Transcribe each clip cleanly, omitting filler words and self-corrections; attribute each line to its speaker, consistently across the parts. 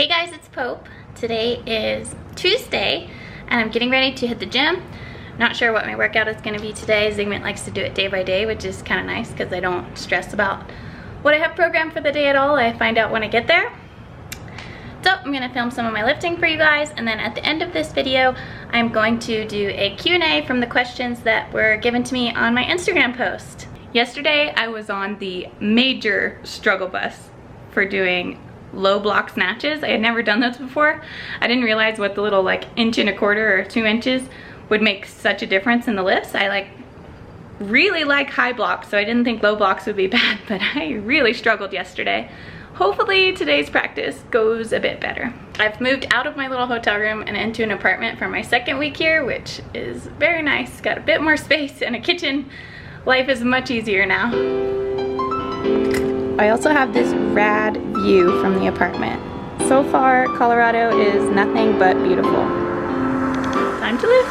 Speaker 1: Hey guys, it's Pope. Today is Tuesday and I'm getting ready to hit the gym. Not sure what my workout is going to be today. Zygmunt likes to do it day by day, which is kind of nice because I don't stress about what I have programmed for the day at all. I find out when I get there. So I'm going to film some of my lifting for you guys, and then at the end of this video I'm going to do a Q&A from the questions that were given to me on my Instagram post. Yesterday I was on the major struggle bus for doing low block snatches. I had never done those before. I didn't realize what the little like 1.25 or 2 inches would make such a difference in the lifts. I really like high blocks, so I didn't think low blocks would be bad, but I really struggled yesterday. Hopefully today's practice goes a bit better. I've moved out of my little hotel room and into an apartment for my second week here, which is very nice. Got a bit more space and a kitchen. Life is much easier now. I also have this rad view from the apartment. So far, Colorado is nothing but beautiful. Time to lift.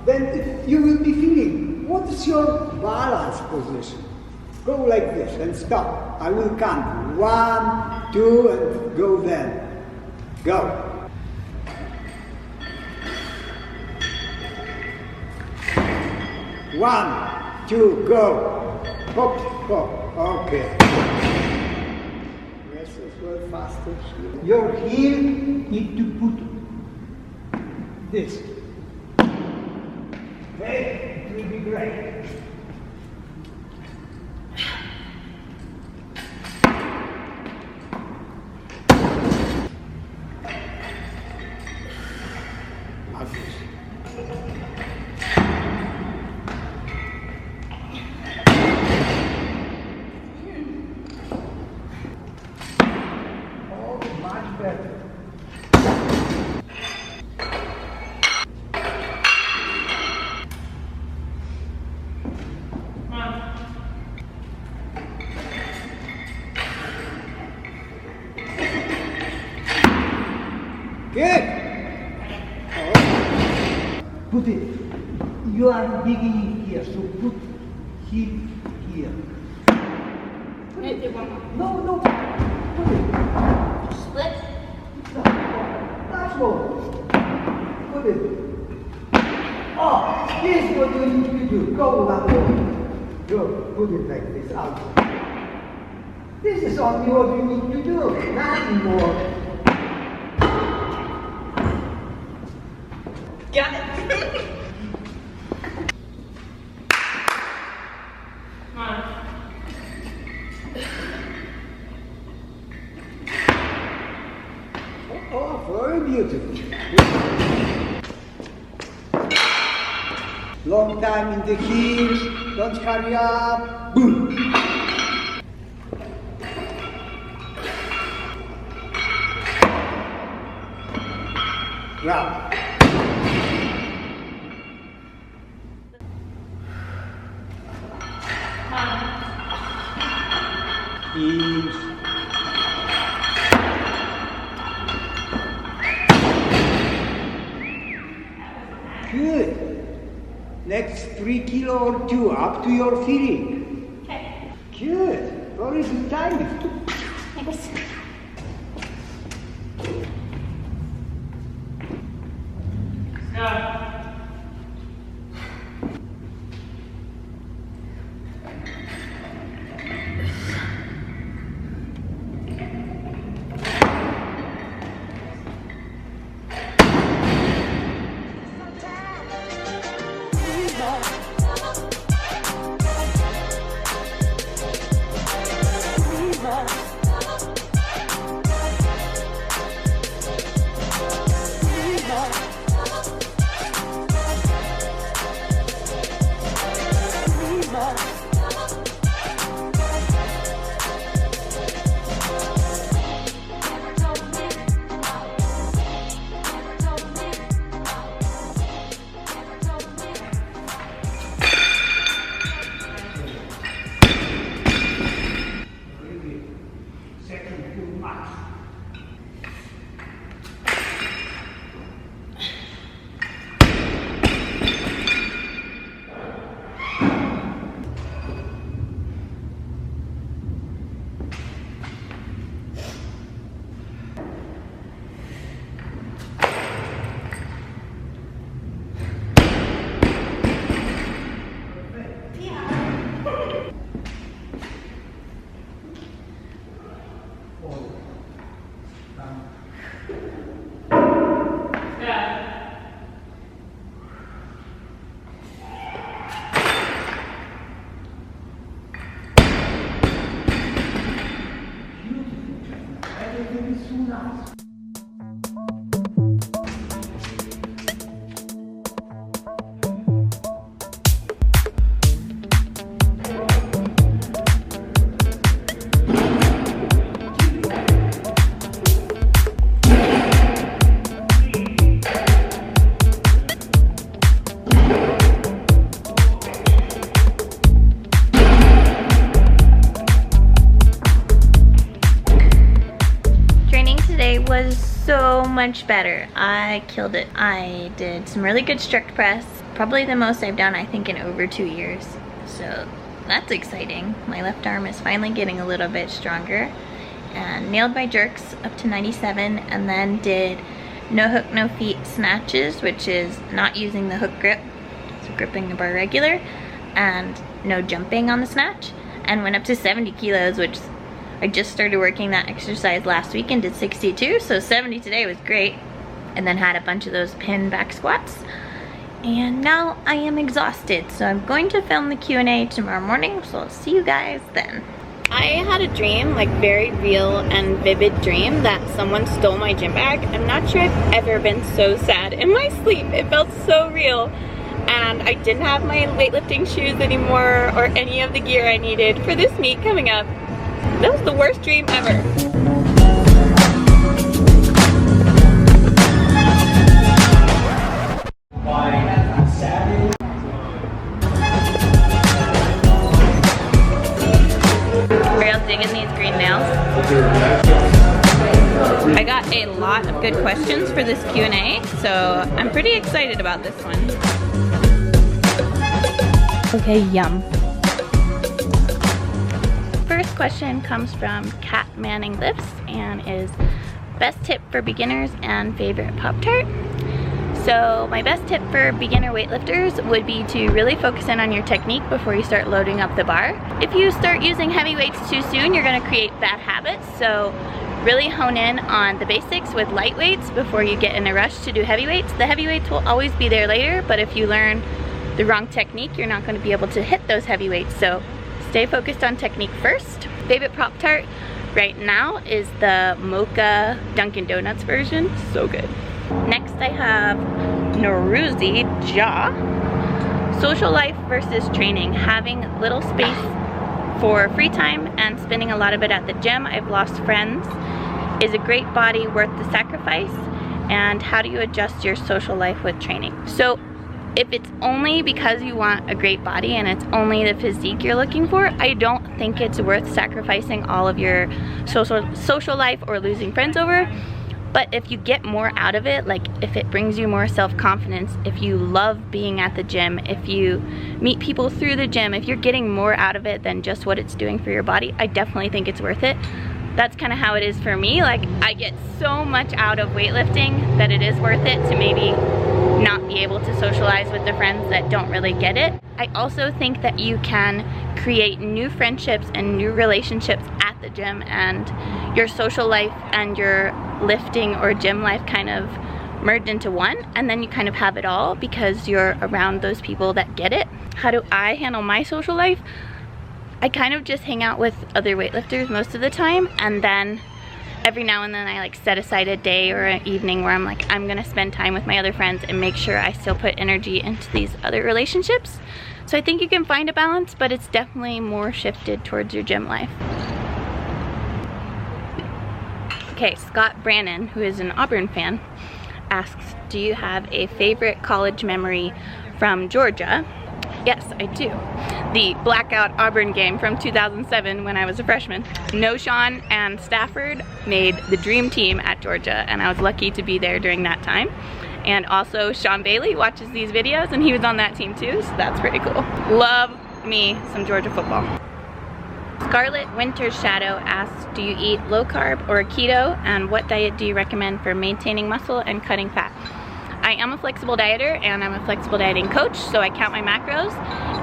Speaker 2: Then you will be feeling, what is your balance position? Go like this and stop. I will count. 1, 2, and go then. Go. 1, 2, go. Hop, hop. Okay. Rest as well, faster. Your heel need to put this. Okay, it will be great. Oh, much better. Good. Put it. You are beginning here, so put heel here. No. Put it.
Speaker 1: Split.
Speaker 2: That's more. Put it. Oh, this is what you need to do. Go that way. Go. Put it like this out. This is only what you need to do. Nothing more.
Speaker 1: Got it. Come on.
Speaker 2: Oh, very beautiful. Long time in the heels. Don't hurry up. Boom. Ground. Heels. Good. Next 3 kilo or 2, up to your feeling.
Speaker 1: Okay.
Speaker 2: Good. Very good timing.
Speaker 1: Thanks. Go. much better. I killed it. I did some really good strict press. Probably the most I've done, I think, in over 2 years. So that's exciting. My left arm is finally getting a little bit stronger. And nailed my jerks up to 97, and then did no hook, no feet snatches, which is not using the hook grip, so gripping the bar regular, and no jumping on the snatch, and went up to 70 kilos, which I just started working that exercise last week and did 62, so 70 today was great. And then had a bunch of those pin back squats. And now I am exhausted, so I'm going to film the Q&A tomorrow morning, so I'll see you guys then. I had a dream, like very real and vivid dream, that someone stole my gym bag. I'm not sure I've ever been so sad in my sleep. It felt so real. And I didn't have my weightlifting shoes anymore or any of the gear I needed for this meet coming up. That was the worst dream ever. Digging these green nails. I got a lot of good questions for this Q&A, so I'm pretty excited about this one. Okay, yum. First question comes from Kat Manning Lifts and is best tip for beginners and favorite Pop-Tart. So my best tip for beginner weightlifters would be to really focus in on your technique before you start loading up the bar. If you start using heavy weights too soon, you're going to create bad habits. So really hone in on the basics with light weights before you get in a rush to do heavy weights. The heavy weights will always be there later, but if you learn the wrong technique, you're not going to be able to hit those heavy weights. So stay focused on technique first. Favorite Pop-Tart right now is the Mocha Dunkin' Donuts version. So good. Next I have Noruzi Jaw. Social life versus training. Having little space for free time and spending a lot of it at the gym. I've lost friends. Is a great body worth the sacrifice? And how do you adjust your social life with training? So if it's only because you want a great body and it's only the physique you're looking for, I don't think it's worth sacrificing all of your social life or losing friends over. But if you get more out of it, like if it brings you more self-confidence, if you love being at the gym, if you meet people through the gym, if you're getting more out of it than just what it's doing for your body, I definitely think it's worth it. That's kind of how it is for me. Like, I get so much out of weightlifting that it is worth it to maybe not be able to socialize with the friends that don't really get it. I also think that you can create new friendships and new relationships at the gym, and your social life and your lifting or gym life kind of merge into one, and then you kind of have it all because you're around those people that get it. How do I handle my social life? I kind of just hang out with other weightlifters most of the time, and then every now and then I like set aside a day or an evening where I'm like, I'm gonna spend time with my other friends and make sure I still put energy into these other relationships. So I think you can find a balance, but it's definitely more shifted towards your gym life. Okay, Scott Brannon, who is an Auburn fan, asks, do you have a favorite college memory from Georgia? Yes, I do. The blackout Auburn game from 2007 when I was a freshman. Sean and Stafford made the dream team at Georgia, and I was lucky to be there during that time. And also Sean Bailey watches these videos and he was on that team too, so that's pretty cool. Love me some Georgia football. Scarlet Winter Shadow asks, do you eat low carb or keto, and what diet do you recommend for maintaining muscle and cutting fat? I am a flexible dieter and I'm a flexible dieting coach, so I count my macros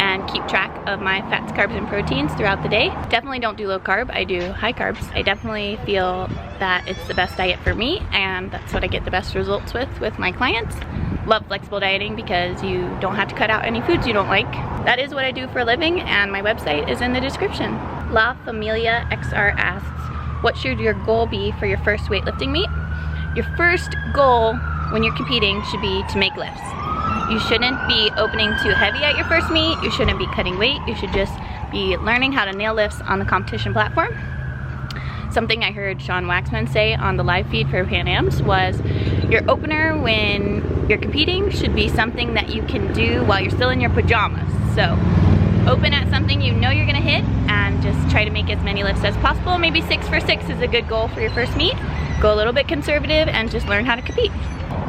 Speaker 1: and keep track of my fats, carbs, and proteins throughout the day. Definitely don't do low carb, I do high carbs. I definitely feel that it's the best diet for me, and that's what I get the best results with my clients. Love flexible dieting because you don't have to cut out any foods you don't like. That is what I do for a living, and my website is in the description. La Familia XR asks, what should your goal be for your first weightlifting meet? Your first goal when you're competing should be to make lifts. You shouldn't be opening too heavy at your first meet. You shouldn't be cutting weight. You should just be learning how to nail lifts on the competition platform. Something I heard Sean Waxman say on the live feed for Pan Ams was, your opener when you're competing should be something that you can do while you're still in your pajamas. So open at something you know you're gonna hit and just try to make as many lifts as possible. Maybe 6 for 6 is a good goal for your first meet. Go a little bit conservative and just learn how to compete.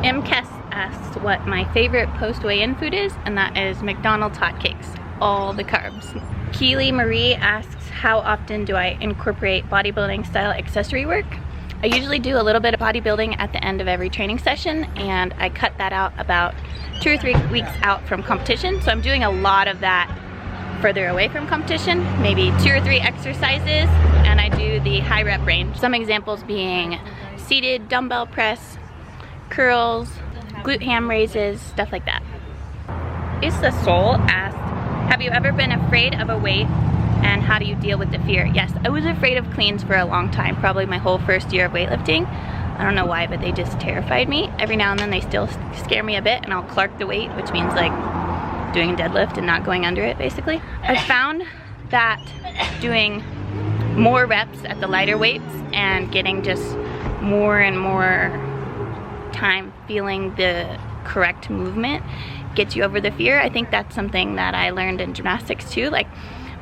Speaker 1: M. Kess asked what my favorite post weigh-in food is, and that is McDonald's hotcakes, all the carbs. Keely Marie asks, how often do I incorporate bodybuilding style accessory work? I usually do a little bit of bodybuilding at the end of every training session, and I cut that out about 2 or 3 weeks out from competition. So I'm doing a lot of that further away from competition, maybe 2 or 3 exercises, and I do the high rep range. Some examples being seated dumbbell press, curls, glute ham raises, stuff like that. Isla Soul asked, have you ever been afraid of a weight and how do you deal with the fear? Yes, I was afraid of cleans for a long time, probably my whole first year of weightlifting. I don't know why, but they just terrified me. Every now and then they still scare me a bit, and I'll clark the weight, which means like doing a deadlift and not going under it, basically. I found that doing more reps at the lighter weights and getting just more and more time feeling the correct movement gets you over the fear. I think that's something that I learned in gymnastics too. Like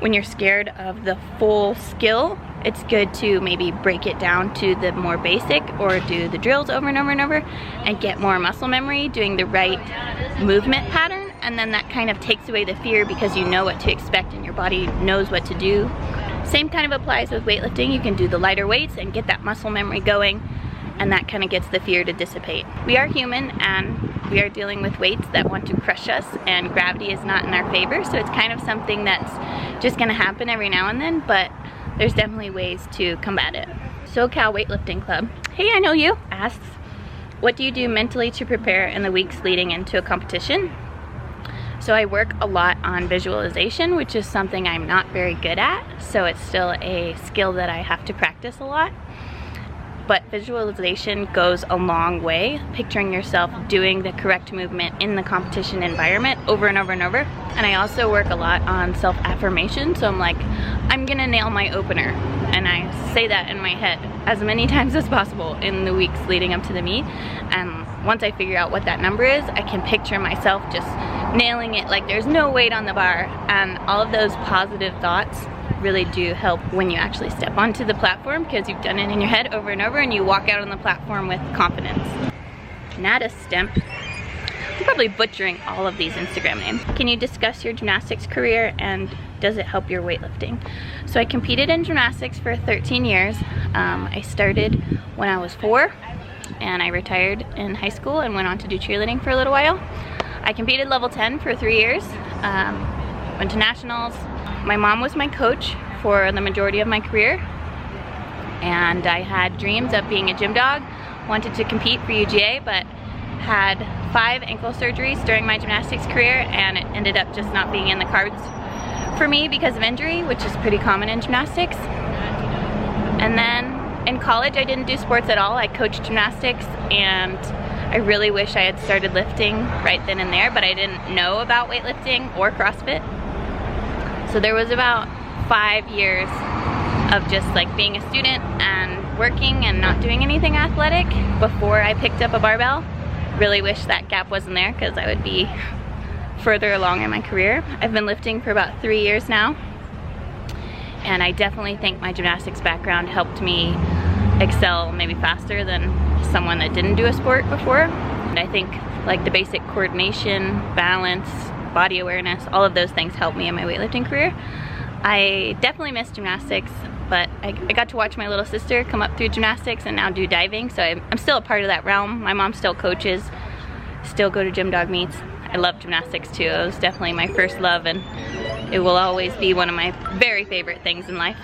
Speaker 1: when you're scared of the full skill, it's good to maybe break it down to the more basic, or do the drills over and over and over and get more muscle memory doing the right movement pattern, and then that kind of takes away the fear because you know what to expect and your body knows what to do. Same kind of applies with weightlifting. You can do the lighter weights and get that muscle memory going, and that kind of gets the fear to dissipate. We are human and we are dealing with weights that want to crush us, and gravity is not in our favor, so it's kind of something that's just gonna happen every now and then, but there's definitely ways to combat it. SoCal Weightlifting Club, hey, I know you, asks, what do you do mentally to prepare in the weeks leading into a competition? So I work a lot on visualization, which is something I'm not very good at, so it's still a skill that I have to practice a lot. But visualization goes a long way, picturing yourself doing the correct movement in the competition environment over and over and over. And I also work a lot on self-affirmation, so I'm like, I'm gonna nail my opener. And I say that in my head as many times as possible in the weeks leading up to the meet. And once I figure out what that number is, I can picture myself just nailing it like there's no weight on the bar. And all of those positive thoughts really do help when you actually step onto the platform, because you've done it in your head over and over and you walk out on the platform with confidence. Nada Stemp, I'm probably butchering all of these Instagram names. Can you discuss your gymnastics career and does it help your weightlifting? So I competed in gymnastics for 13 years. I started when I was 4 and I retired in high school and went on to do cheerleading for a little while. I competed level 10 for 3 years, went to nationals. My mom was my coach for the majority of my career, and I had dreams of being a gym dog, wanted to compete for UGA, but had 5 ankle surgeries during my gymnastics career, and it ended up just not being in the cards for me because of injury, which is pretty common in gymnastics. And then in college I didn't do sports at all. I coached gymnastics, and I really wish I had started lifting right then and there, but I didn't know about weightlifting or CrossFit. So there was about 5 years of just like being a student and working and not doing anything athletic before I picked up a barbell. Really wish that gap wasn't there, because I would be further along in my career. I've been lifting for about 3 years now, and I definitely think my gymnastics background helped me excel maybe faster than someone that didn't do a sport before. And I think like the basic coordination, balance, body awareness, all of those things helped me in my weightlifting career. I definitely miss gymnastics, but I got to watch my little sister come up through gymnastics and now do diving, so I'm still a part of that realm. My mom still coaches, still go to gym dog meets. I love gymnastics too. It was definitely my first love, and it will always be one of my very favorite things in life.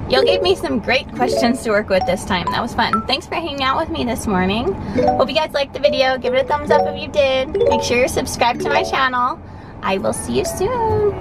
Speaker 1: Y'all gave me some great questions to work with this time. That was fun. Thanks for hanging out with me this morning. Hope you guys liked the video. Give it a thumbs up if you did. Make sure you're subscribed to my channel. I will see you soon.